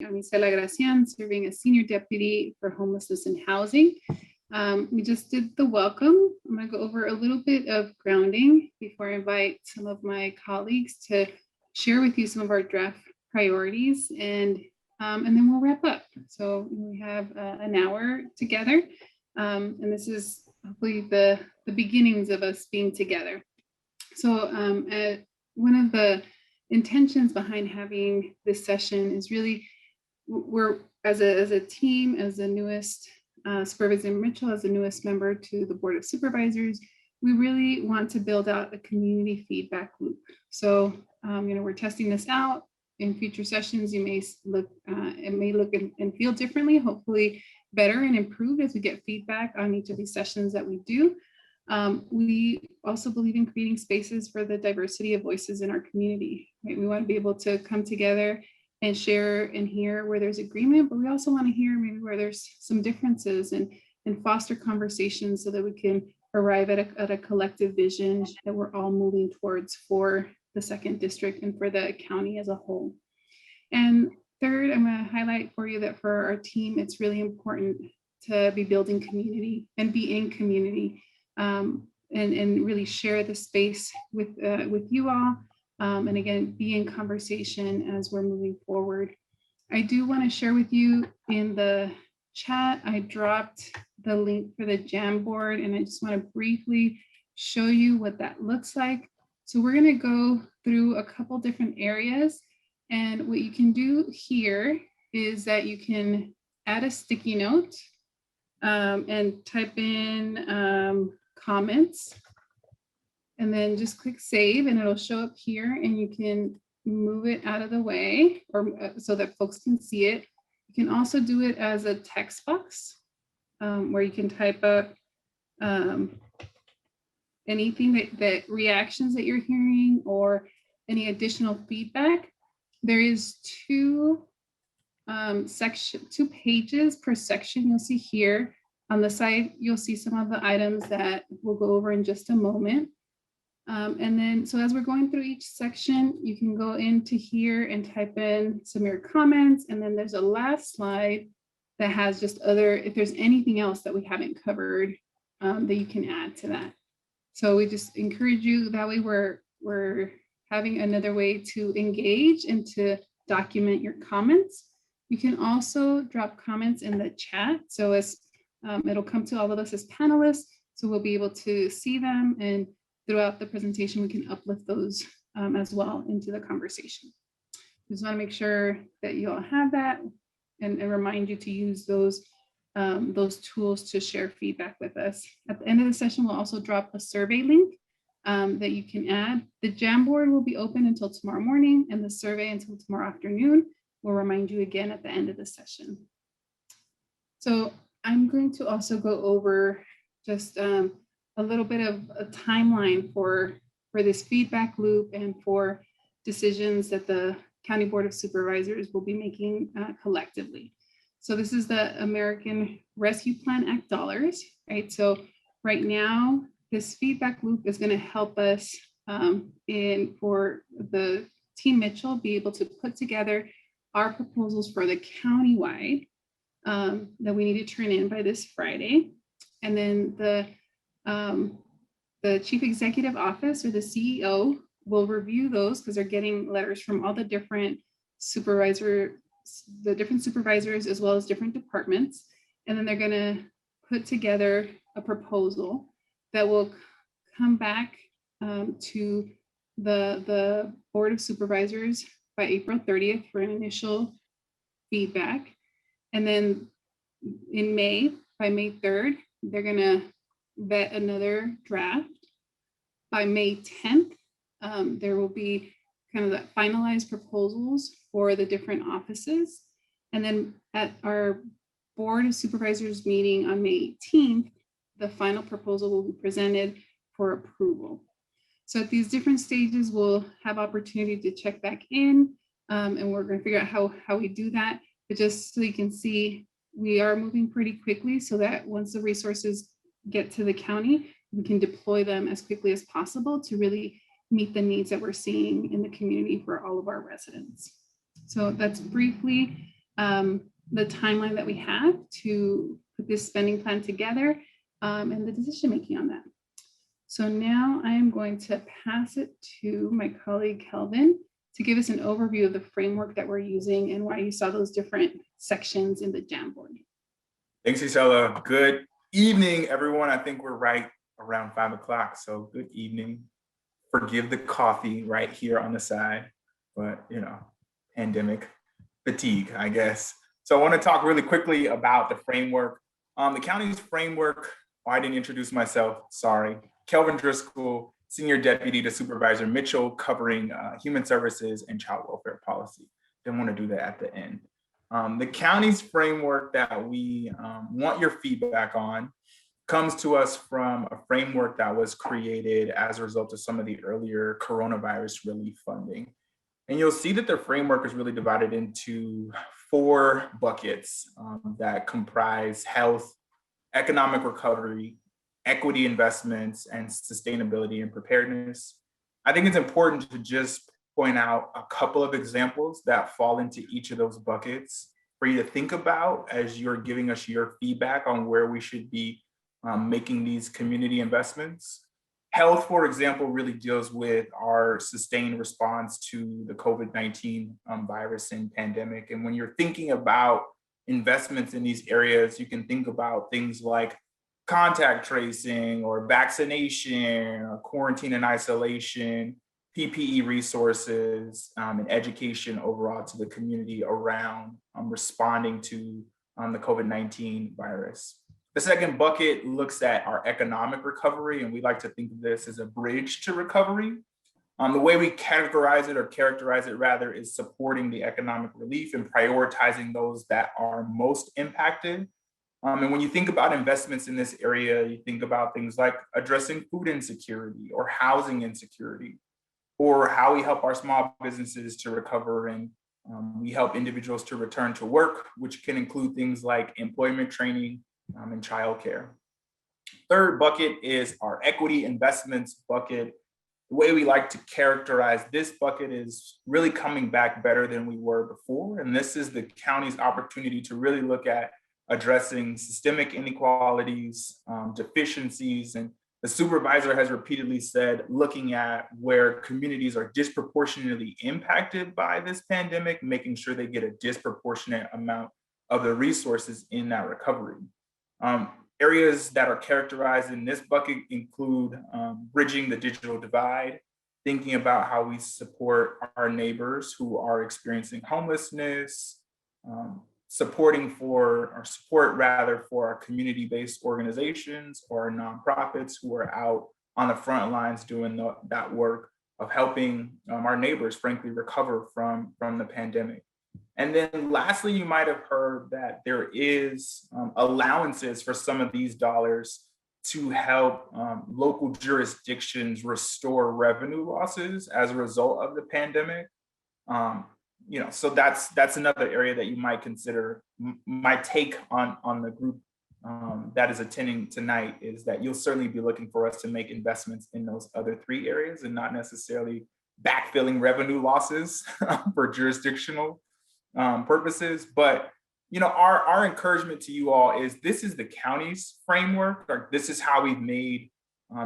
I'm Isela Gracian, serving as Senior Deputy for Homelessness and Housing. We just did the welcome. I'm going to go over a little bit of grounding before I invite some of my colleagues to share with you some of our draft priorities, and then we'll wrap up. So we have an hour together, and this is hopefully the beginnings of us being together. So one of the intentions behind having this session is really, we're as a team, as the newest Supervisor Mitchell, as the newest member to the Board of Supervisors, we really want to build out a community feedback loop. So we're testing this out. In future sessions, you may look, it may look and feel differently, hopefully better and improved as we get feedback on each of these sessions that we do. We also believe in creating spaces for the diversity of voices in our community. Right? We want to be able to come together and share and hear where there's agreement, but we also want to hear maybe where there's some differences and foster conversations so that we can arrive at a collective vision that we're all moving towards for the 2nd District and for the county as a whole. And third, I'm going to highlight for you that for our team, it's really important to be building community and be in community. And really share the space with you all. And again, be in conversation as we're moving forward. I do want to share with you in the chat, I dropped the link for the Jamboard, and I just want to briefly show you what that looks like. So we're going to go through a couple different areas. And what you can do here is that you can add a sticky note and type in comments, and then just click save, and it'll show up here, and you can move it out of the way or so that folks can see it. You can also do it as a text box where you can type up anything that reactions that you're hearing or any additional feedback. There is two pages per section. You'll see here on the side, you'll see some of the items that we'll go over in just a moment. And then, so as we're going through each section, you can go into here and type in some of your comments. And then there's a last slide that has just if there's anything else that we haven't covered that you can add to that. So we just encourage you, that way we're having another way to engage and to document your comments. You can also drop comments in the chat. So as it'll come to all of us as panelists, so we'll be able to see them, and throughout the presentation, we can uplift those as well into the conversation. Just want to make sure that you all have that, and remind you to use those tools to share feedback with us. At the end of the session, we'll also drop a survey link that you can add. The Jamboard will be open until tomorrow morning, and the survey until tomorrow afternoon. We'll remind you again at the end of the session. So I'm going to also go over just a little bit of a timeline for this feedback loop and for decisions that the County Board of Supervisors will be making collectively. So this is the American Rescue Plan Act dollars, right? So right now, this feedback loop is going to help us for the Team Mitchell be able to put together our proposals for the countywide that we need to turn in by this Friday. And then the Chief Executive Office, or the CEO, will review those because they're getting letters from all the different supervisors as well as different departments. And then they're going to put together a proposal that will come back to the Board of Supervisors by April 30th for an initial feedback. And then in May, by May 3rd, they're going to vet another draft. By May 10th, there will be kind of the finalized proposals for the different offices. And then at our Board of Supervisors meeting on May 18th, the final proposal will be presented for approval. So at these different stages, we'll have opportunity to check back in, and we're going to figure out how we do that. But just so you can see, we are moving pretty quickly so that once the resources get to the county, we can deploy them as quickly as possible to really meet the needs that we're seeing in the community for all of our residents. So that's briefly the timeline that we have to put this spending plan together, and the decision making on that. So now I am going to pass it to my colleague Kelvin to give us an overview of the framework that we're using and why you saw those different sections in the Jamboard. Thanks, Isela. Good evening, everyone. I think we're right around 5 o'clock, so good evening. Forgive the coffee right here on the side, but you know, pandemic fatigue, I guess. So I want to talk really quickly about the framework. The county's framework, oh, I didn't introduce myself, sorry. Kelvin Driscoll, Senior Deputy to Supervisor Mitchell, covering Human Services and Child Welfare Policy. Didn't want to do that at the end. The county's framework that we want your feedback on comes to us from a framework that was created as a result of some of the earlier coronavirus relief funding. And you'll see that the framework is really divided into 4 buckets that comprise health, economic recovery, equity investments, and sustainability and preparedness. I think it's important to just point out a couple of examples that fall into each of those buckets for you to think about as you're giving us your feedback on where we should be making these community investments. Health, for example, really deals with our sustained response to the COVID-19 virus and pandemic. And when you're thinking about investments in these areas, you can think about things like contact tracing or vaccination or quarantine and isolation, PPE resources, and education overall to the community around responding to the COVID-19 virus. The second bucket looks at our economic recovery, and we like to think of this as a bridge to recovery. The way we characterize it rather, is supporting the economic relief and prioritizing those that are most impacted. And when you think about investments in this area, you think about things like addressing food insecurity or housing insecurity, or how we help our small businesses to recover, and we help individuals to return to work, which can include things like employment training and childcare. Third bucket is our equity investments bucket. The way we like to characterize this bucket is really coming back better than we were before. And this is the county's opportunity to really look at addressing systemic inequalities, deficiencies, and the supervisor has repeatedly said, looking at where communities are disproportionately impacted by this pandemic, making sure they get a disproportionate amount of the resources in that recovery. Areas that are characterized in this bucket include bridging the digital divide, thinking about how we support our neighbors who are experiencing homelessness, support for our community-based organizations or nonprofits who are out on the front lines doing that work of helping our neighbors, frankly, recover from the pandemic. And then lastly, you might have heard that there is allowances for some of these dollars to help local jurisdictions restore revenue losses as a result of the pandemic. So that's another area that you might consider. My take on the group that is attending tonight is that you'll certainly be looking for us to make investments in those other 3 areas and not necessarily backfilling revenue losses for jurisdictional purposes. But our encouragement to you all is this is the county's framework. Like, this is how we've made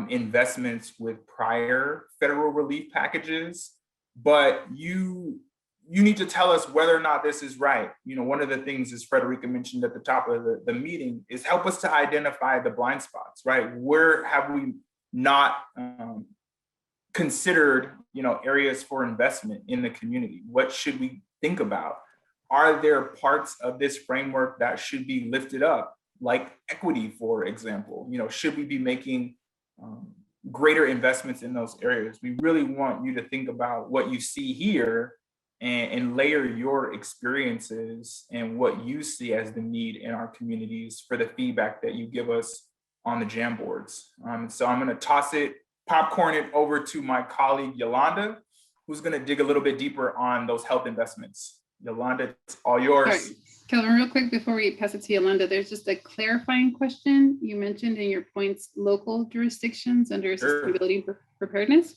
investments with prior federal relief packages, but you need to tell us whether or not this is right. One of the things, as Frederica mentioned at the top of the meeting, is help us to identify the blind spots, right? Where have we not considered, areas for investment in the community? What should we think about? Are there parts of this framework that should be lifted up, like equity, for example? Should we be making greater investments in those areas? We really want you to think about what you see here and layer your experiences and what you see as the need in our communities for the feedback that you give us on the Jamboards. So I'm going to popcorn it over to my colleague, Yolanda, who's going to dig a little bit deeper on those health investments. Yolanda, it's all yours. All right. Kelvin, real quick before we pass it to Yolanda, there's just a clarifying question. You mentioned in your points local jurisdictions under sustainability and preparedness.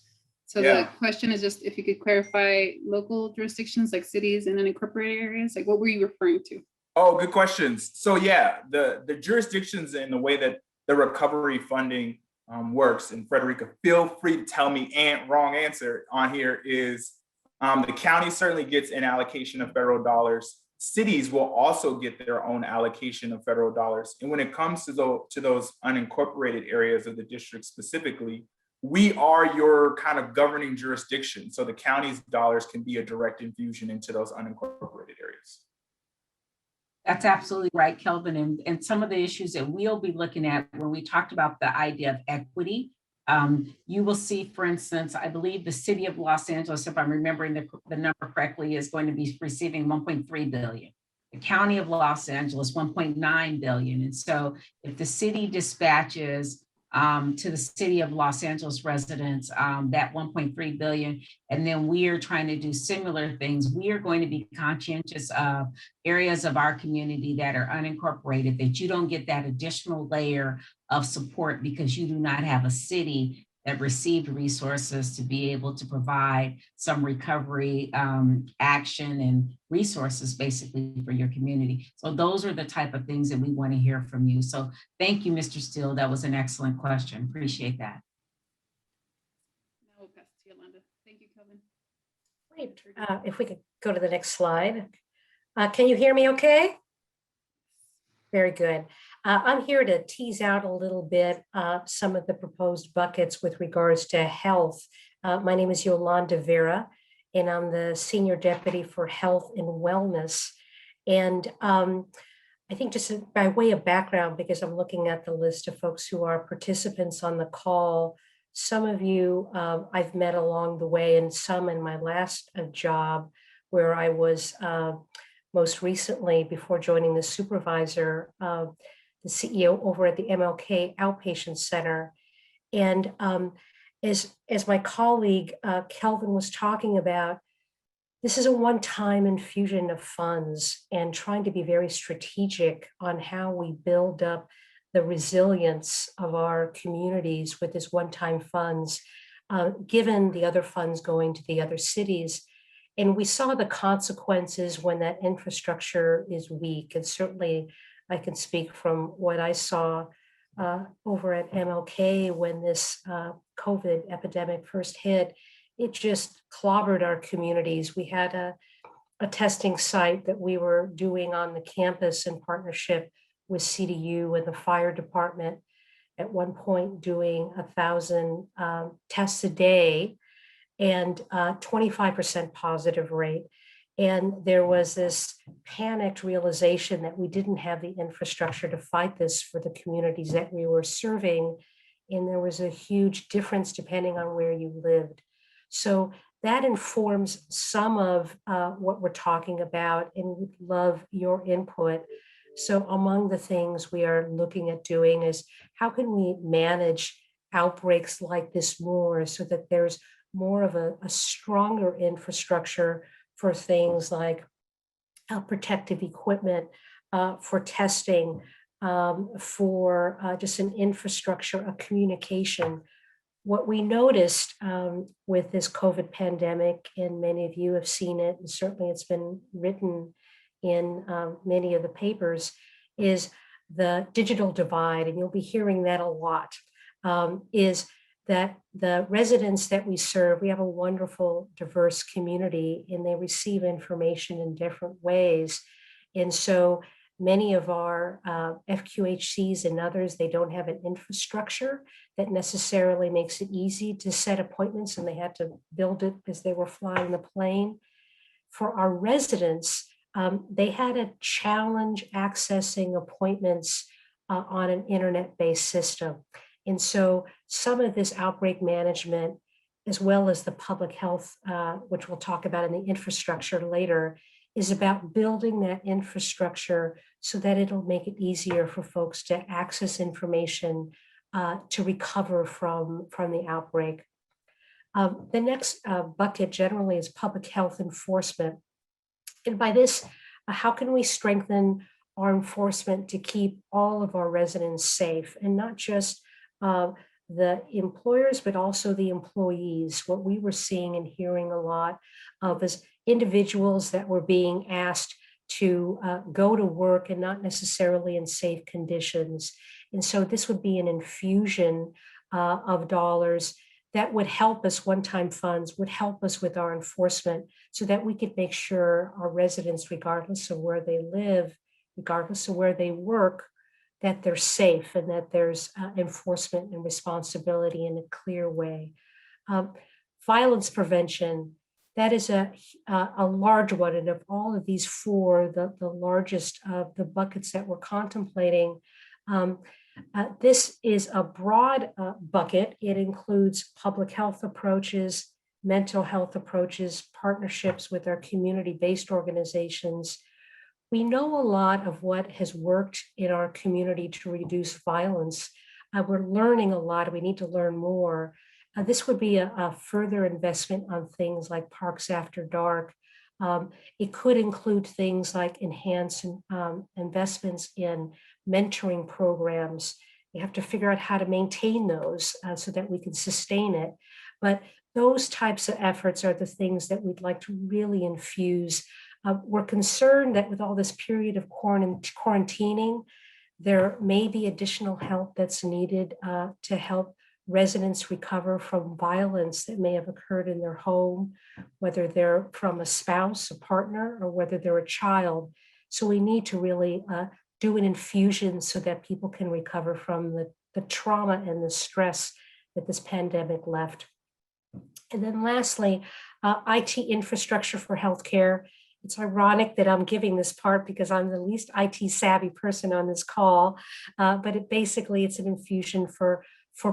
So the question is just if you could clarify local jurisdictions like cities and unincorporated areas, like what were you referring to? Oh, good questions. So yeah, the jurisdictions and the way that the recovery funding works, and Frederica, feel free to tell me wrong answer on here, is the county certainly gets an allocation of federal dollars. Cities will also get their own allocation of federal dollars. And when it comes to those unincorporated areas of the district specifically, we are your kind of governing jurisdiction. So the county's dollars can be a direct infusion into those unincorporated areas. That's absolutely right, Kelvin. And some of the issues that we'll be looking at when we talked about the idea of equity, you will see, for instance, I believe the city of Los Angeles, if I'm remembering the number correctly, is going to be receiving 1.3 billion. The county of Los Angeles, 1.9 billion. And so if the city dispatches to the city of Los Angeles residents that 1.3 billion, and then we are trying to do similar things, we are going to be conscientious of areas of our community that are unincorporated, that you don't get that additional layer of support because you do not have a city that received resources to be able to provide some recovery action and resources basically for your community. So those are the type of things that we want to hear from you. So thank you, Mr. Steele. That was an excellent question. Appreciate that. Now we'll pass to Yolanda. Thank you, Kelvin. Great. If we could go to the next slide. Can you hear me okay? Very good. I'm here to tease out a little bit some of the proposed buckets with regards to health. My name is Yolanda Vera, and I'm the Senior Deputy for Health and Wellness. And I think just by way of background, because I'm looking at the list of folks who are participants on the call, some of you I've met along the way, and some in my last job where I was most recently, before joining the Supervisor, the CEO over at the MLK Outpatient Center. And as my colleague Kelvin was talking about, this is a one-time infusion of funds and trying to be very strategic on how we build up the resilience of our communities with this one-time funds, given the other funds going to the other cities. And we saw the consequences when that infrastructure is weak. And certainly I can speak from what I saw over at MLK when this COVID epidemic first hit. It just clobbered our communities. We had a testing site that we were doing on the campus in partnership with CDU and the fire department, at one point doing 1,000 tests a day and 25% positive rate. And there was this panicked realization that we didn't have the infrastructure to fight this for the communities that we were serving. And there was a huge difference depending on where you lived. So that informs some of what we're talking about, and we'd love your input. So among the things we are looking at doing is how can we manage outbreaks like this more so that there's more of a stronger infrastructure for things like protective equipment, for testing, for just an infrastructure of communication. What we noticed with this COVID pandemic, and many of you have seen it, and certainly it's been written in many of the papers, is the digital divide, and you'll be hearing that a lot, is that the residents that we serve, we have a wonderful, diverse community, and they receive information in different ways. And so many of our FQHCs and others, they don't have an infrastructure that necessarily makes it easy to set appointments, and they had to build it as they were flying the plane. For our residents, they had a challenge accessing appointments on an internet-based system. And so some of this outbreak management, as well as the public health, which we'll talk about in the infrastructure later, is about building that infrastructure so that it'll make it easier for folks to access information to recover from the outbreak. The next bucket generally is public health enforcement. And by this, how can we strengthen our enforcement to keep all of our residents safe, and not just the employers, but also the employees. What we were seeing and hearing a lot of is individuals that were being asked to go to work and not necessarily in safe conditions. And so this would be an infusion of dollars that would help us, one-time funds would help us with our enforcement so that we could make sure our residents, regardless of where they live, regardless of where they work, that they're safe and that there's enforcement and responsibility in a clear way. Violence prevention, that is a large one. And of all of these four, the largest of the buckets that we're contemplating, this is a broad bucket. It includes public health approaches, mental health approaches, partnerships with our community-based organizations. We know a lot of what has worked in our community to reduce violence. We're learning a lot. We need to learn more. This would be a further investment on things like parks after dark. It could include things like enhanced investments in mentoring programs. You have to figure out how to maintain those so that we can sustain it. But those types of efforts are the things that we'd like to really infuse. We're concerned that with all this period of quarantining, there may be additional help that's needed to help residents recover from violence that may have occurred in their home, whether they're from a spouse, a partner, or whether they're a child. So we need to really do an infusion so that people can recover from the trauma and the stress that this pandemic left. And then lastly, IT infrastructure for healthcare. It's ironic that I'm giving this part because I'm the least IT savvy person on this call, but it's an infusion for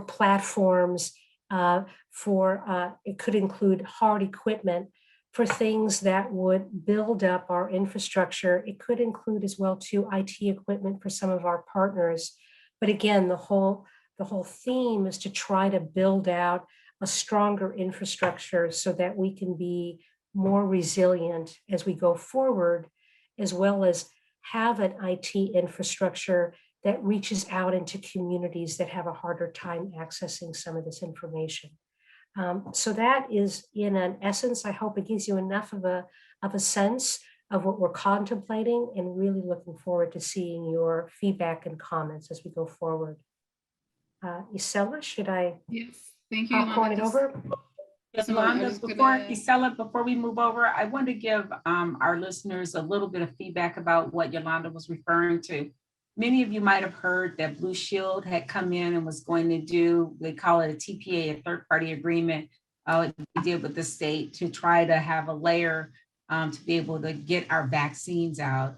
platforms, it could include hard equipment for things that would build up our infrastructure. It could include as well too IT equipment for some of our partners. But again, the whole theme is to try to build out a stronger infrastructure so that we can be more resilient as we go forward, as well as have an IT infrastructure that reaches out into communities that have a harder time accessing some of this information. So that is, in an essence, I hope it gives you enough of a sense of what we're contemplating, and really looking forward to seeing your feedback and comments as we go forward. Isela, should I Yes, thank you. popcorn it over? Yolanda, before we move over, I want to give our listeners a little bit of feedback about what Yolanda was referring to. Many of you might have heard that Blue Shield had come in and was going to do, they call it a TPA, a third-party agreement, we did with the state to try to have a layer to be able to get our vaccines out.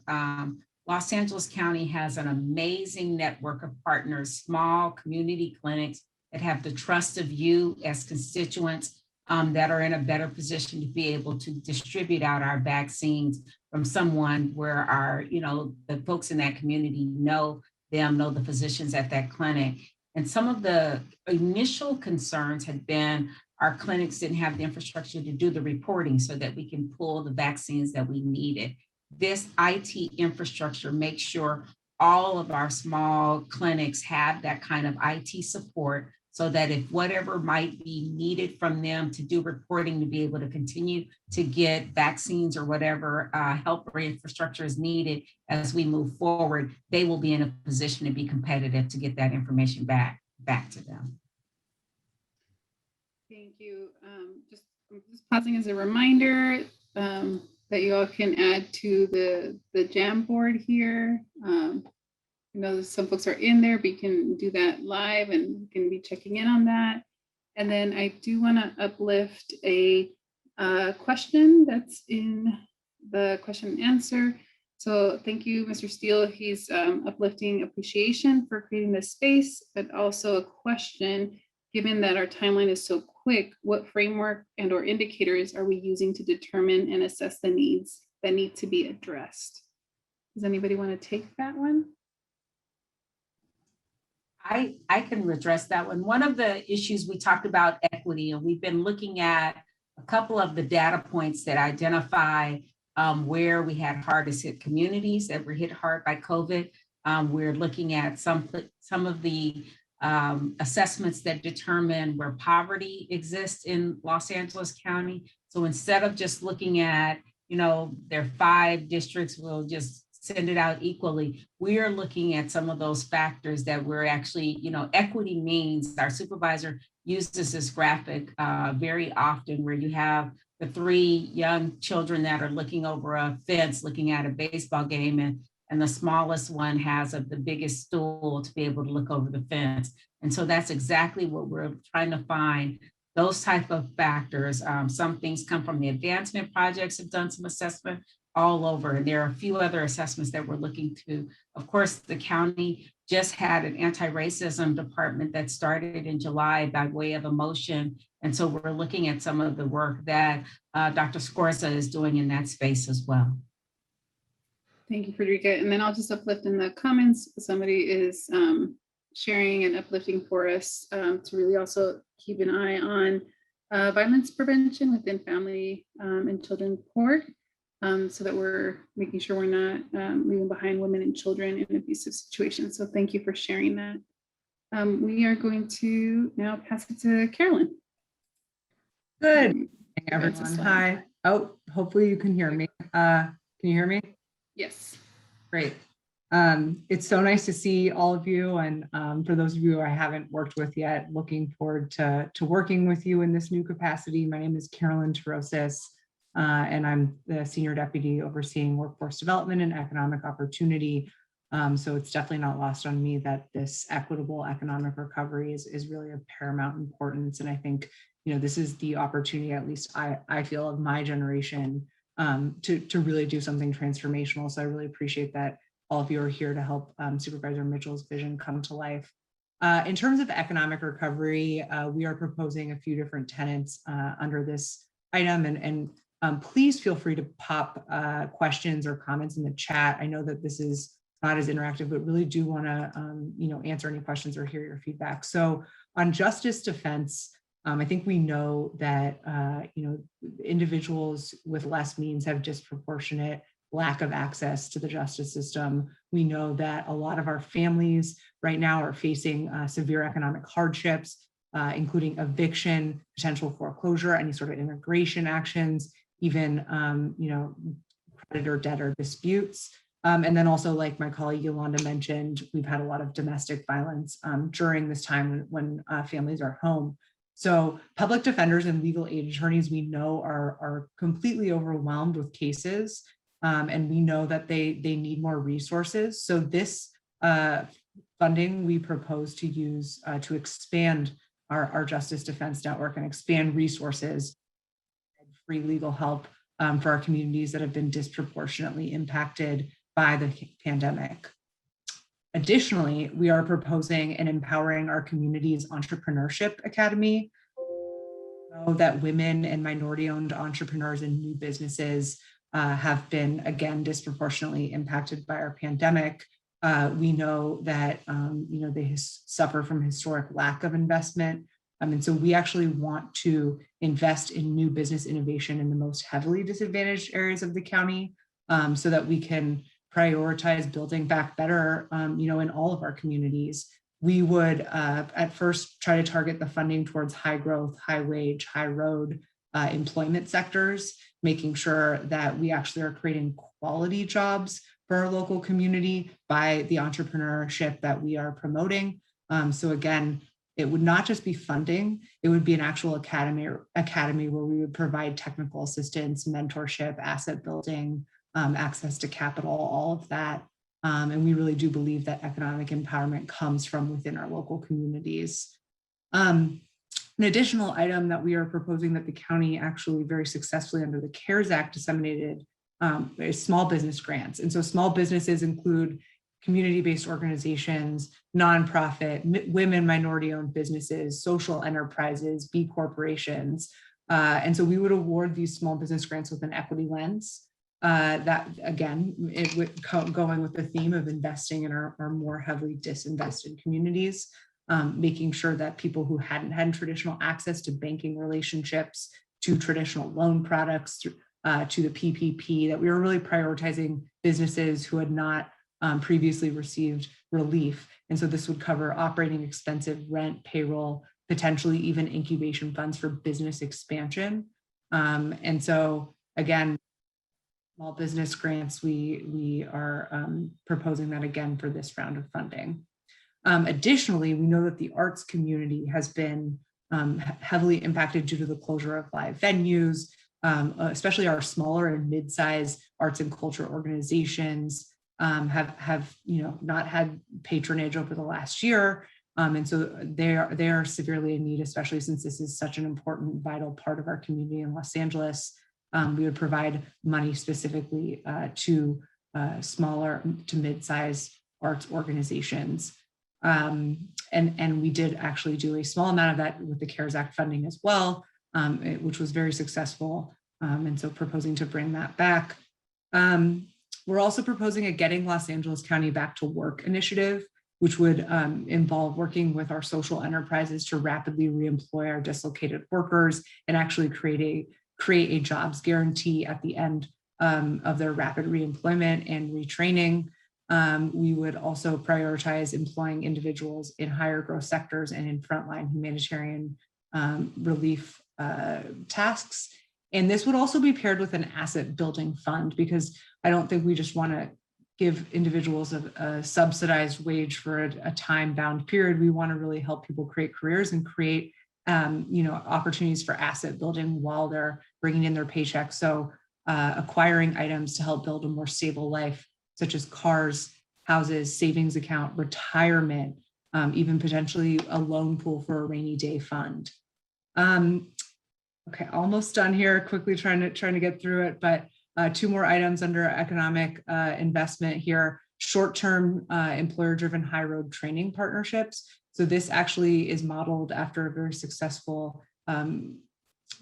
Los Angeles County has an amazing network of partners, small community clinics that have the trust of you as constituents that are in a better position to be able to distribute out our vaccines from someone where our, the folks in that community know the physicians at that clinic. And some of the initial concerns had been our clinics didn't have the infrastructure to do the reporting so that we can pull the vaccines that we needed. This IT infrastructure makes sure all of our small clinics have that kind of IT support, so that if whatever might be needed from them to do reporting to be able to continue to get vaccines or whatever help or infrastructure is needed as we move forward, they will be in a position to be competitive to get that information back to them. Thank you. Just pausing as a reminder that you all can add to the Jamboard here. I know some folks are in there, but you can do that live and you can be checking in on that. And then I do want to uplift a question that's in the question and answer. So thank you, Mr. Steele. He's uplifting appreciation for creating this space, but also a question, given that our timeline is so quick, what framework and or indicators are we using to determine and assess the needs that need to be addressed? Does anybody want to take that one? I can address that one. One of the issues we talked about equity, and we've been looking at a couple of the data points that identify where we had hardest hit communities that were hit hard by COVID. We're looking at some of the assessments that determine where poverty exists in Los Angeles County. So instead of just looking at, there are 5 districts, we'll just send it out equally. We are looking at some of those factors that we're actually, equity means. Our supervisor uses this graphic very often, where you have the 3 young children that are looking over a fence, looking at a baseball game, and the smallest one has the biggest stool to be able to look over the fence. And so that's exactly what we're trying to find, those type of factors. Some things come from the advancement projects, have done some assessment all over. And there are a few other assessments that we're looking to. Of course, the county just had an anti-racism department that started in July by way of a motion. And so we're looking at some of the work that Dr. Scorza is doing in that space as well. Thank you, Frederica. And then I'll just uplift in the comments. Somebody is sharing and uplifting for us to really also keep an eye on violence prevention within family and children court, so that we're making sure we're not leaving behind women and children in abusive situations. So thank you for sharing that. We are going to now pass it to Carolyn. Good morning, everyone. Hi. Oh, hopefully you can hear me. Can you hear me? Yes. Great. It's so nice to see all of you. And for those of you I haven't worked with yet, looking forward to working with you in this new capacity. My name is Carolyn Terosis, and I'm the Senior Deputy overseeing Workforce Development and Economic Opportunity. So it's definitely not lost on me that this equitable economic recovery is really of paramount importance. And I think, this is the opportunity, at least I feel, of my generation to really do something transformational. So I really appreciate that all of you are here to help Supervisor Mitchell's vision come to life. In terms of economic recovery, we are proposing a few different tenets under this item, and please feel free to pop questions or comments in the chat. I know that this is not as interactive, but really do want to answer any questions or hear your feedback. So on justice defense, I think we know that individuals with less means have disproportionate lack of access to the justice system. We know that a lot of our families right now are facing severe economic hardships, including eviction, potential foreclosure, any sort of immigration actions, even creditor-debtor disputes. And then also, like my colleague Yolanda mentioned, we've had a lot of domestic violence during this time when families are home. So public defenders and legal aid attorneys, we know, are completely overwhelmed with cases, and we know that they need more resources. So this funding we propose to use to expand our justice defense network and expand resources and free legal help for our communities that have been disproportionately impacted by the pandemic. Additionally, we are proposing and empowering our community's entrepreneurship academy. We know that women and minority-owned entrepreneurs and new businesses have been, again, disproportionately impacted by our pandemic. We know that they suffer from historic lack of investment. And so we actually want to invest in new business innovation in the most heavily disadvantaged areas of the county, so that we can prioritize building back better, in all of our communities. We would at first try to target the funding towards high growth, high wage, high road employment sectors, making sure that we actually are creating quality jobs for our local community by the entrepreneurship that we are promoting. So again, it would not just be funding, it would be an actual academy where we would provide technical assistance, mentorship, asset building, access to capital, all of that. And we really do believe that economic empowerment comes from within our local communities. An additional item that we are proposing that the county actually very successfully under the CARES Act disseminated is small business grants. And so small businesses include community-based organizations, nonprofit, women, minority-owned businesses, social enterprises, B corporations. And so we would award these small business grants with an equity lens. That again, it would going with the theme of investing in our more heavily disinvested communities, making sure that people who hadn't had traditional access to banking relationships, to traditional loan products, to the PPP, that we were really prioritizing businesses who had not previously received relief. And so this would cover operating expenses, rent, payroll, potentially even incubation funds for business expansion. And so again, small business grants, we are proposing that again for this round of funding. Additionally, we know that the arts community has been heavily impacted due to the closure of live venues, especially our smaller and mid-sized arts and culture organizations have not had patronage over the last year. And so they are severely in need, especially since this is such an important, vital part of our community in Los Angeles. We would provide money specifically to smaller to mid-sized arts organizations. And we did actually do a small amount of that with the CARES Act funding as well, which was very successful. And so proposing to bring that back. We're also proposing a Getting Los Angeles County Back to Work initiative, which would involve working with our social enterprises to rapidly reemploy our dislocated workers and actually create a jobs guarantee at the end of their rapid reemployment and retraining. We would also prioritize employing individuals in higher growth sectors and in frontline humanitarian relief tasks. And this would also be paired with an asset building fund, because I don't think we just want to give individuals a subsidized wage for a time-bound period. We want to really help people create careers and create opportunities for asset building while they're bringing in their paychecks. So acquiring items to help build a more stable life, such as cars, houses, savings account, retirement, even potentially a loan pool for a rainy day fund. Okay, almost done here. Quickly trying to get through it, but two more items under economic investment here. Short-term employer-driven high road training partnerships. So this actually is modeled after a very successful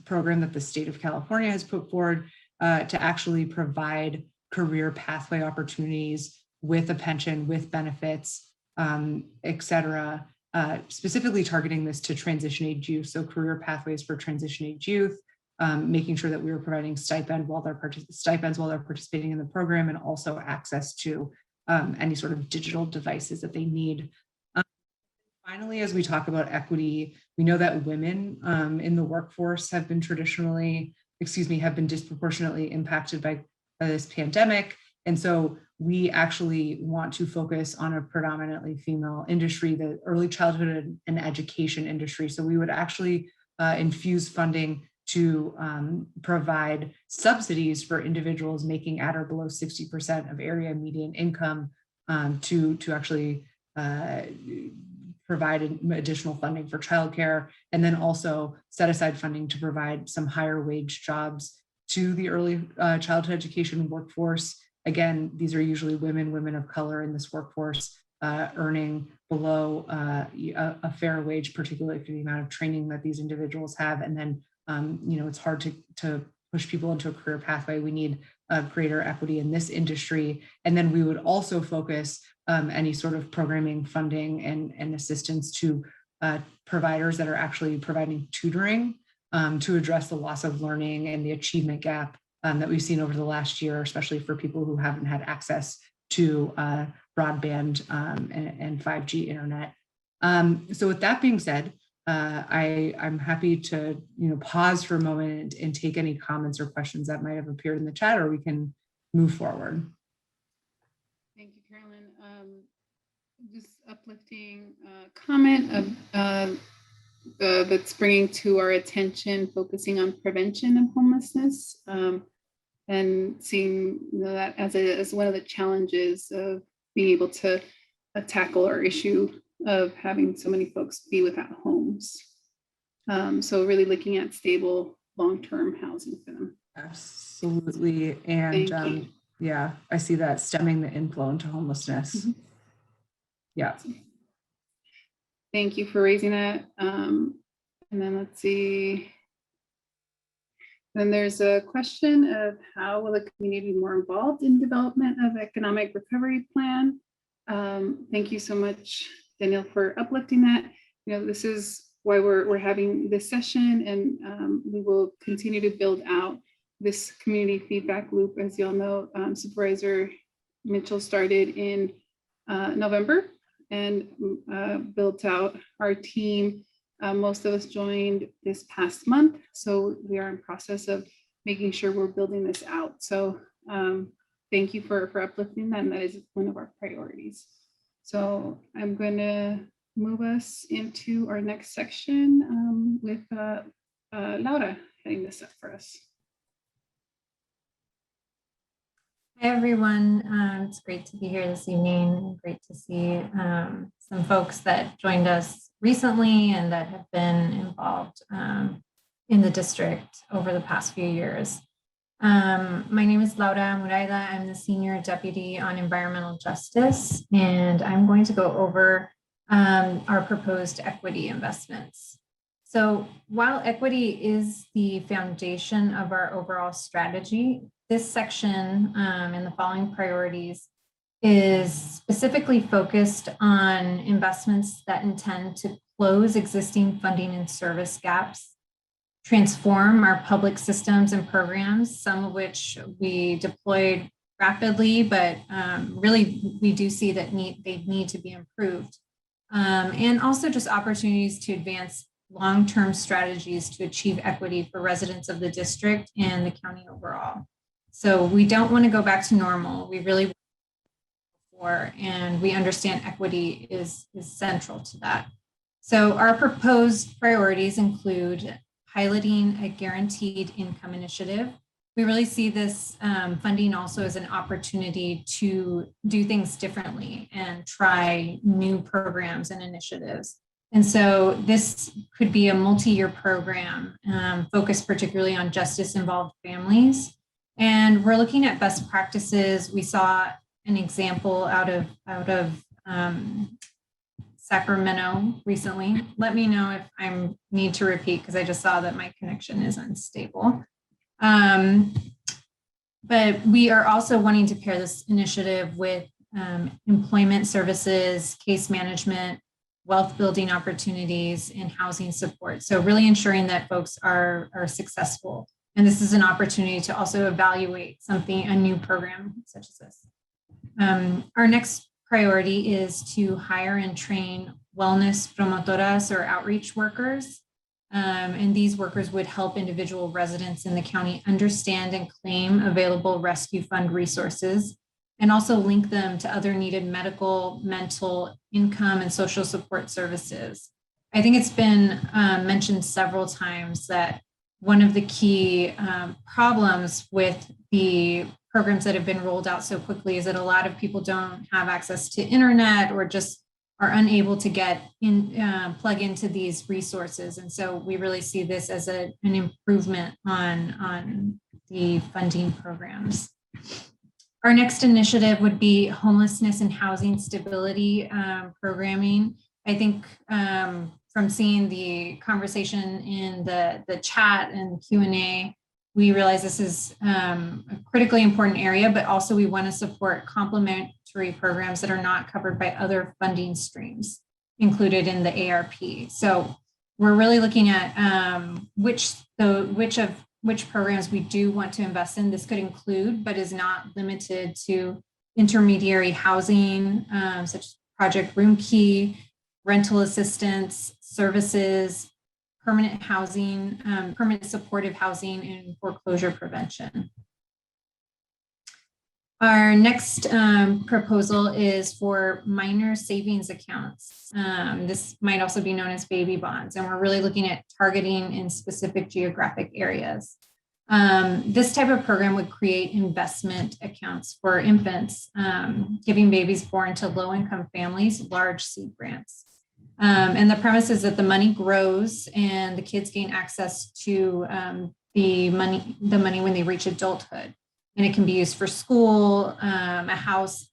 program that the state of California has put forward to actually provide career pathway opportunities with a pension, with benefits, et cetera, specifically targeting this to transition age youth. So career pathways for transition age youth, making sure that we were providing stipends while they're participating in the program, and also access to any sort of digital devices that they need. Finally, as we talk about equity, we know that women in the workforce have been disproportionately impacted by this pandemic. And so we actually want to focus on a predominantly female industry, the early childhood and education industry. So we would actually infuse funding to provide subsidies for individuals making at or below 60% of area median income to actually provide additional funding for childcare, and then also set aside funding to provide some higher wage jobs to the early childhood education workforce. Again, these are usually women of color in this workforce earning below a fair wage, particularly for the amount of training that these individuals have. And then, it's hard to push people into a career pathway. We need greater equity in this industry. And then we would also focus any sort of programming funding and assistance to providers that are actually providing tutoring to address the loss of learning and the achievement gap that we've seen over the last year, especially for people who haven't had access to broadband and 5G internet. So with that being said, I'm happy to pause for a moment and take any comments or questions that might have appeared in the chat, or we can move forward. Thank you, Carolyn. Just uplifting comment that's bringing to our attention, focusing on prevention of homelessness, and seeing that as one of the challenges of being able to tackle our issue of having so many folks be without homes. So really looking at stable long-term housing for them. Absolutely. And yeah, I see that, stemming the inflow into homelessness. Mm-hmm. Yeah. Thank you for raising that. And then let's see. Then there's a question of how will the community be more involved in development of economic recovery plan? Thank you so much, Danielle, for uplifting that. This is why we're having this session, and we will continue to build out this community feedback loop. As y'all know, Supervisor Mitchell started in November and built out our team. Most of us joined this past month, so we are in process of making sure we're building this out. So thank you for uplifting that, and that is one of our priorities. So I'm going to move us into our next section with Laura heading this up for us. Hi, everyone. It's great to be here this evening. Great to see some folks that joined us recently and that have been involved in the district over the past few years. My name is Laura Murayda. I'm the Senior Deputy on Environmental Justice, and I'm going to go over our proposed equity investments. So while equity is the foundation of our overall strategy, this section and the following priorities is specifically focused on investments that intend to close existing funding and service gaps, transform our public systems and programs, some of which we deployed rapidly, but really we do see that they need to be improved. And also just opportunities to advance long-term strategies to achieve equity for residents of the district and the county overall. So we don't want to go back to normal. We really want, and we understand equity is central to that. So our proposed priorities include piloting a guaranteed income initiative. We really see this funding also as an opportunity to do things differently and try new programs and initiatives. And so this could be a multi-year program focused particularly on justice-involved families. And we're looking at best practices. We saw an example out of Sacramento recently. Let me know if I need to repeat because I just saw that my connection is unstable. But we are also wanting to pair this initiative with employment services, case management, wealth building opportunities, and housing support. So really ensuring that folks are successful. And this is an opportunity to also evaluate a new program such as this. Our next priority is to hire and train wellness promotoras or outreach workers. And these workers would help individual residents in the county understand and claim available rescue fund resources, and also link them to other needed medical, mental, income, and social support services. I think it's been mentioned several times that one of the key problems with the programs that have been rolled out so quickly is that a lot of people don't have access to internet or just are unable to plug into these resources. And so we really see this as an improvement on the funding programs. Our next initiative would be homelessness and housing stability programming. I think from seeing the conversation in the chat and Q&A, we realize this is a critically important area, but also we want to support complementary programs that are not covered by other funding streams included in the ARP. So we're really looking at which programs we do want to invest in. This could include, but is not limited to, intermediary housing, such as Project Room Key, rental assistance, services, permanent housing, permanent supportive housing, and foreclosure prevention. Our next proposal is for minor savings accounts. This might also be known as baby bonds, and we're really looking at targeting in specific geographic areas. This type of program would create investment accounts for infants, giving babies born to low-income families large seed grants. And the premise is that the money grows and the kids gain access to the money when they reach adulthood. And it can be used for school, a house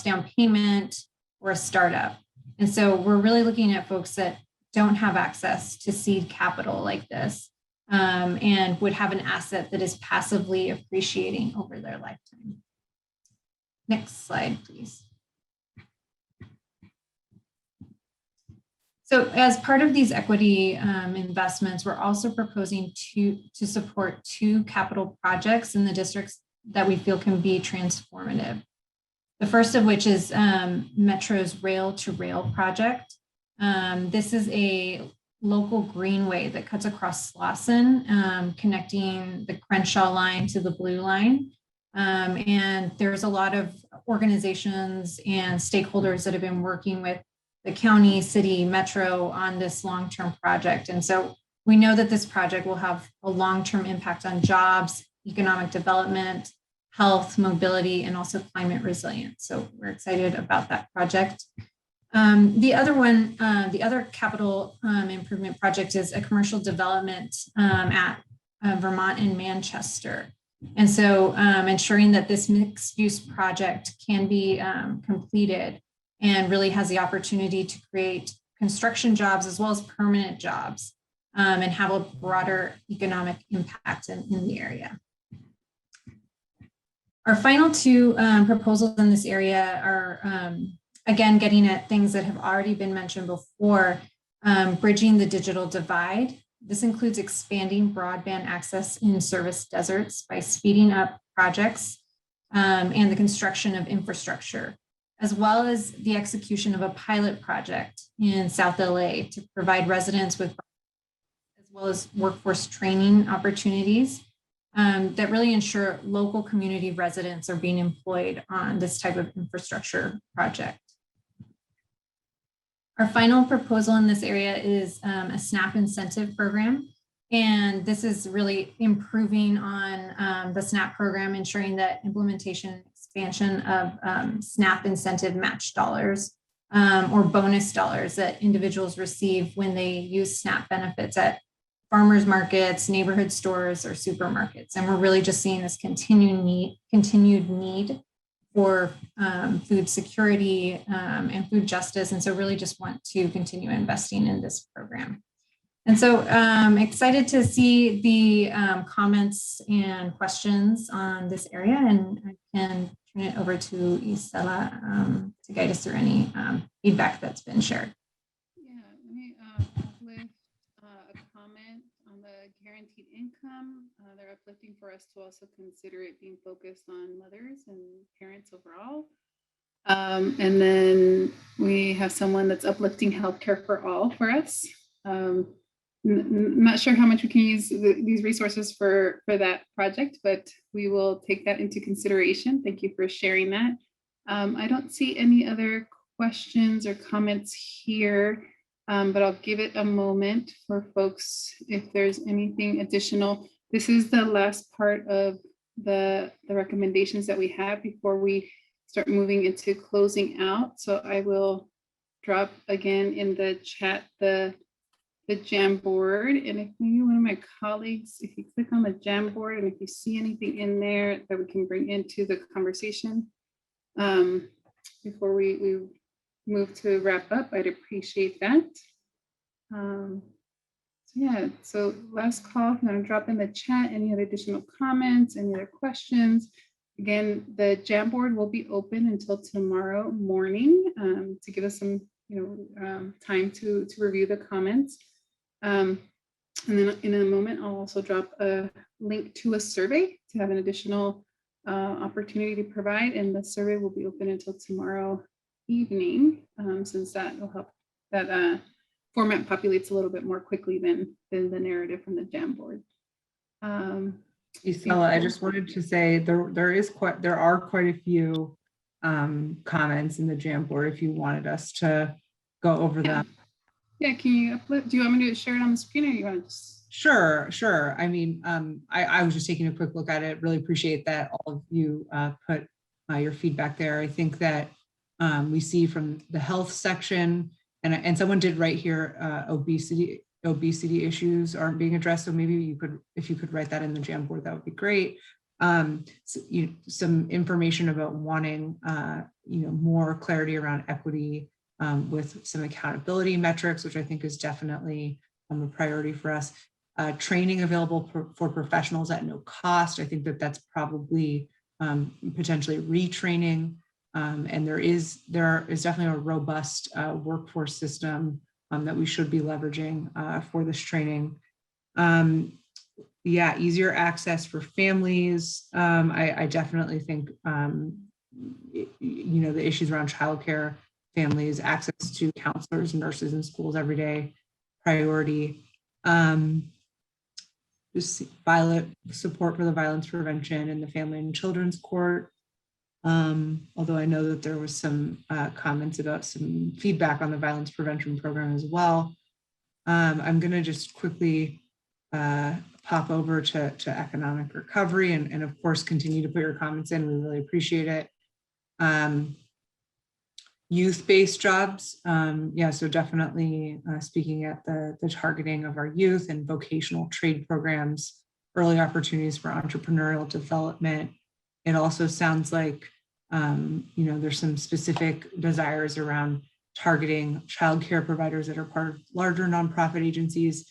down payment, or a startup. And so we're really looking at folks that don't have access to seed capital like this, and would have an asset that is passively appreciating over their lifetime. Next slide, please. So as part of these equity investments, we're also proposing to support 2 capital projects in the districts that we feel can be transformative. The first of which is Metro's Rail to Rail project. This is a local greenway that cuts across Slauson, connecting the Crenshaw line to the Blue Line. And there's a lot of organizations and stakeholders that have been working with the county, city, metro on this long-term project. And so we know that this project will have a long-term impact on jobs, economic development, health, mobility, and also climate resilience. So we're excited about that project. The other capital improvement project is a commercial development at Vermont and Manchester. And so ensuring that this mixed use project can be completed and really has the opportunity to create construction jobs as well as permanent jobs and have a broader economic impact in the area. Our final two proposals in this area are, again, getting at things that have already been mentioned before, bridging the digital divide. This includes expanding broadband access in service deserts by speeding up projects and the construction of infrastructure, as well as the execution of a pilot project in South LA to provide residents with, as well as workforce training opportunities that really ensure local community residents are being employed on this type of infrastructure project. Our final proposal in this area is a SNAP incentive program. And this is really improving on the SNAP program, ensuring that implementation and expansion of SNAP incentive match dollars or bonus dollars that individuals receive when they use SNAP benefits at farmers markets, neighborhood stores, or supermarkets. And we're really just seeing this continued need for food security and food justice. And so really just want to continue investing in this program. And so excited to see the comments and questions on this area. And I can turn it over to Isela to guide us through any feedback that's been shared. Yeah, let me uplift a comment on the guaranteed income. They're uplifting for us to also consider it being focused on mothers and parents overall. And then we have someone that's uplifting healthcare for all for us. Not sure how much we can use these resources for that project, but we will take that into consideration. Thank you for sharing that. I don't see any other questions or comments here, but I'll give it a moment for folks if there's anything additional. This is the last part of the recommendations that we have before we start moving into closing out. So I will drop again in the chat the Jamboard, and if maybe one of my colleagues, if you click on the Jamboard and if you see anything in there that we can bring into the conversation before we move to wrap up, I'd appreciate that. Yeah, so last call, I'm going to drop in the chat any other additional comments, any other questions. Again, the Jamboard will be open until tomorrow morning to give us some time to review the comments. And then in a moment, I'll also drop a link to a survey to have an additional opportunity to provide. And the survey will be open until tomorrow evening, since that will help that format populates a little bit more quickly than the narrative from the Jamboard. Isela, I just wanted to say there are quite a few comments in the Jamboard if you wanted us to go over them. Yeah, can you upload? Do you want me to share it on the screen, or you want to just? Sure. I mean, I was just taking a quick look at it. Really appreciate that all of you put your feedback there. I think that we see from the health section, and someone did write here, obesity issues aren't being addressed. So maybe if you could write that in the Jamboard, that would be great. So, some information about wanting, more clarity around equity with some accountability metrics, which I think is definitely a priority for us. Training available for professionals at no cost. I think that that's probably potentially retraining. And there is definitely a robust workforce system that we should be leveraging for this training. Easier access for families. I definitely think the issues around childcare, families, access to counselors, nurses in schools every day, priority. Just violent support for the violence prevention in the family and children's court. Although I know that there was some comments about some feedback on the violence prevention program as well. I'm going to just quickly pop over to economic recovery and of course continue to put your comments in. We really appreciate it. Youth-based jobs. Yeah, so definitely speaking at the targeting of our youth and vocational trade programs, early opportunities for entrepreneurial development. It also sounds like, there's some specific desires around targeting childcare providers that are part of larger nonprofit agencies,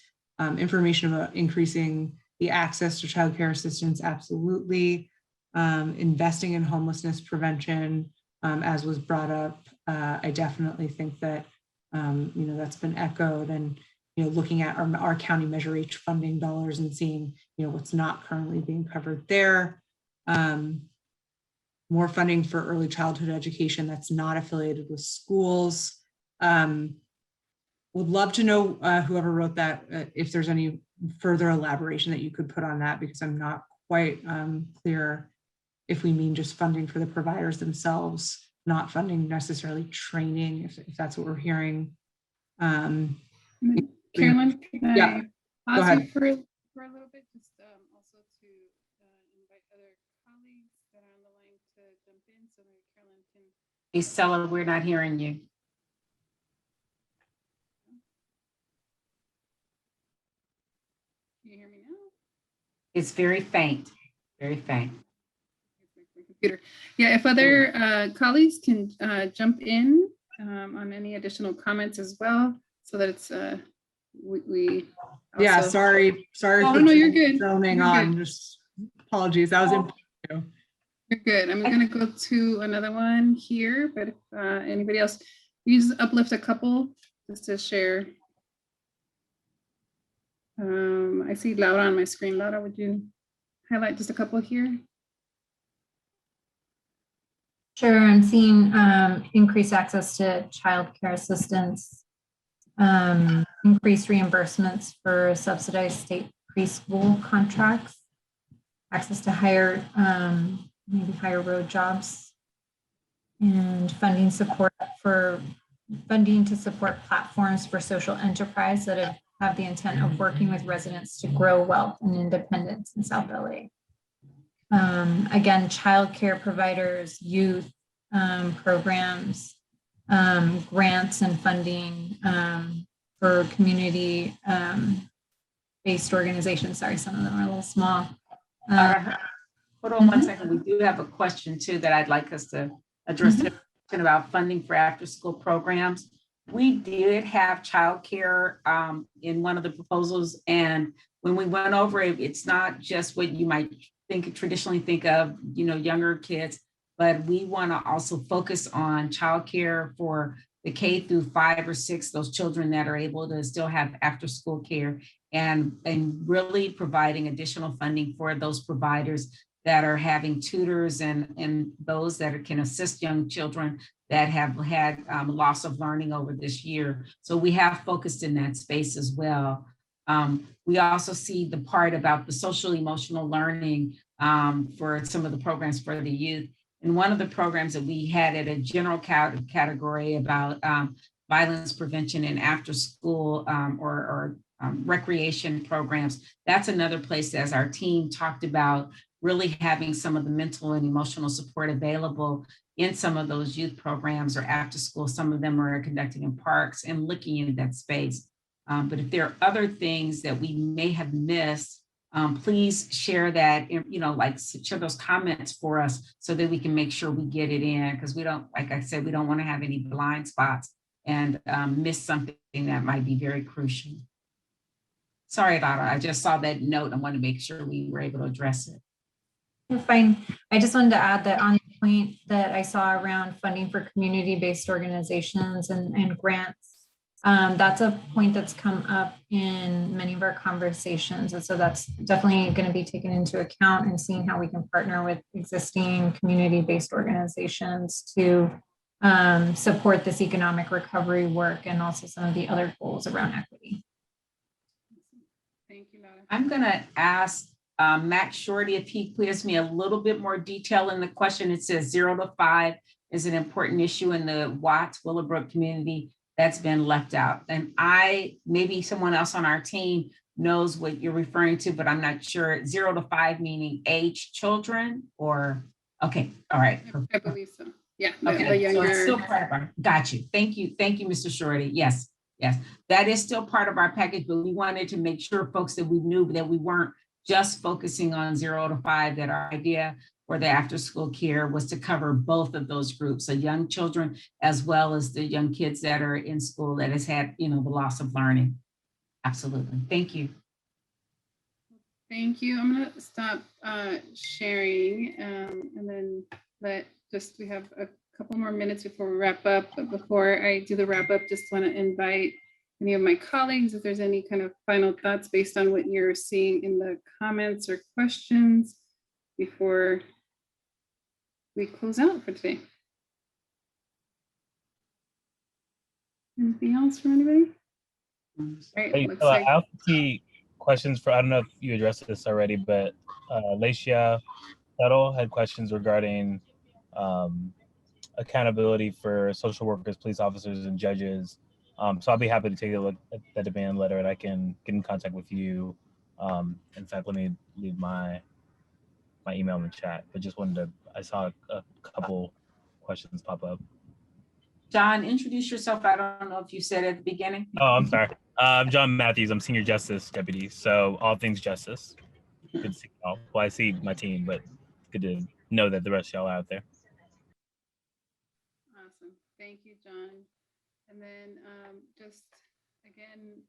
information about increasing the access to childcare assistance, absolutely. Investing in homelessness prevention, as was brought up. I definitely think that, that's been echoed, and, looking at our county Measure H funding dollars and seeing, what's not currently being covered there. More funding for early childhood education that's not affiliated with schools. Would love to know whoever wrote that, if there's any further elaboration that you could put on that, because I'm not quite clear if we mean just funding for the providers themselves, not funding necessarily training, if that's what we're hearing. Carolyn, Yeah, can I go pause you ahead. for a little bit, just also to invite other colleagues that are on the line to jump in, so maybe Carolyn can. Hey, Stella, we're not hearing you. Can you hear me now? It's very faint, very faint. My computer. Yeah, if other colleagues can jump in on any additional comments as well, so that it's we Yeah, also- sorry Oh, for no, you're good. droning You're on. good. Just apologies. That was in. You're good. I'm gonna go to another one here, but if anybody else, you just uplift a couple just to share. I see Laura on my screen. Laura, would you highlight just a couple here? Sure, I'm seeing increased access to childcare assistance, increased reimbursements for subsidized state preschool contracts, access to higher, maybe higher road jobs, and funding to support platforms for social enterprise that have the intent of working with residents to grow wealth and independence in South LA. Again, childcare providers, youth programs, grants and funding for community based organizations. Sorry, some of them are a little small. Hold on one second. We do have a question too that I'd like us to address about funding for after school programs. We did have childcare in one of the proposals, and when we went over it, it's not just what you might traditionally think of, younger kids, but we want to also focus on childcare for the K through 5 or 6, those children that are able to still have after school care, and really providing additional funding for those providers that are having tutors and those that can assist young children that have had loss of learning over this year. So we have focused in that space as well. We also see the part about the social emotional learning for some of the programs for the youth. And one of the programs that we had at a general category about violence prevention and after school or recreation programs, that's another place, as our team talked about, really having some of the mental and emotional support available in some of those youth programs or after school. Some of them are conducting in parks and looking into that space. But if there are other things that we may have missed, please share that, share those comments for us so that we can make sure we get it in, because we don't, like I said, we don't want to have any blind spots and miss something that might be very crucial. Sorry, Laura, I just saw that note. I want to make sure we were able to address it. You're fine. I just wanted to add that on the point that I saw around funding for community-based organizations and grants, That's a point that's come up in many of our conversations. And so that's definitely going to be taken into account and seeing how we can partner with existing community-based organizations to support this economic recovery work and also some of the other goals around equity. Thank you, Laura. I'm going to ask Max Shorty if he gives me a little bit more detail in the question. It says 0 to 5 is an important issue in the Watts Willowbrook community that's been left out. And maybe someone else on our team knows what you're referring to, but I'm not sure. 0 to 5 meaning age children or, okay, all right. I believe so. Yeah, Okay, the so it's still younger. part of our, got you. Thank you, Mr. Shorty. Yes, that is still part of our package, but we wanted to make sure folks that we knew that we weren't just focusing on 0 to 5, that our idea for the after school care was to cover both of those groups, so young children as well as the young kids that are in school that has had, the loss of learning. Absolutely. Thank you. Thank you. I'm going to stop sharing and then we have a couple more minutes before we wrap up. But before I do the wrap up, just want to invite any of my colleagues, if there's any kind of final thoughts based on what you're seeing in the comments or questions before we close out for today. Anything else from anybody? Right, Hey, looks I like also see questions for, I don't know if you addressed this already, but Lacia Settle had questions regarding accountability for social workers, police officers, and judges. So I'll be happy to take a look at the demand letter and I can get in contact with you. In fact, let me leave my email in the chat, but just wanted to, I saw a couple questions pop up. John, introduce yourself. I don't know if you said at the beginning. Oh, I'm sorry. I'm John Matthews. I'm Senior Justice Deputy. So all things justice. Good to see y'all. Well, I see my team, but good to know that the rest of y'all are out there. awesome. Thank you, John. And then just again,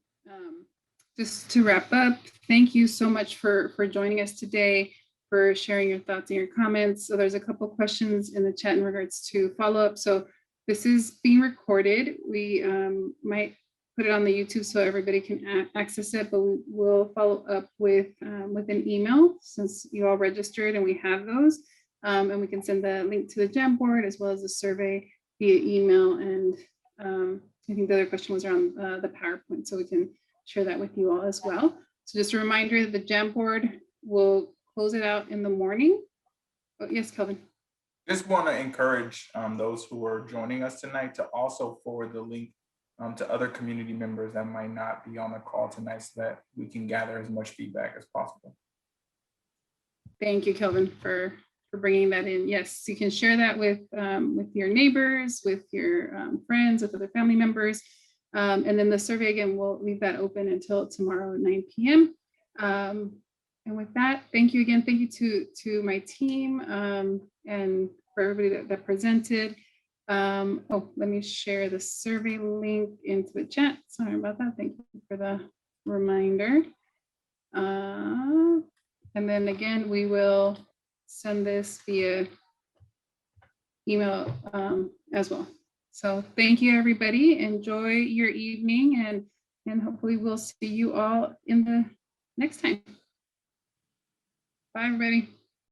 just to wrap up, thank you so much for joining us today, for sharing your thoughts and your comments. So there's a couple questions in the chat in regards to follow-up. So this is being recorded. We might put it on the YouTube so everybody can access it, but we will follow up with an email since you all registered and we have those. And we can send the link to the Jamboard as well as the survey via email. And I think the other question was around the PowerPoint, so we can share that with you all as well. So just a reminder that the Jamboard will close it out in the morning. Oh, yes, Kelvin. Just want to encourage those who are joining us tonight to also forward the link to other community members that might not be on the call tonight so that we can gather as much feedback as possible. Thank you, Kelvin, for bringing that in. Yes, you can share that with your neighbors, with your friends, with other family members. And then the survey, again, we'll leave that open until tomorrow at 9 p.m. And with that, thank you again. Thank you to my team and for everybody that presented. Oh, let me share the survey link into the chat. Sorry about that. Thank you for the reminder. And then again, we will send this via email as well. So thank you, everybody. Enjoy your evening and hopefully we'll see you all in the next time. Bye, everybody.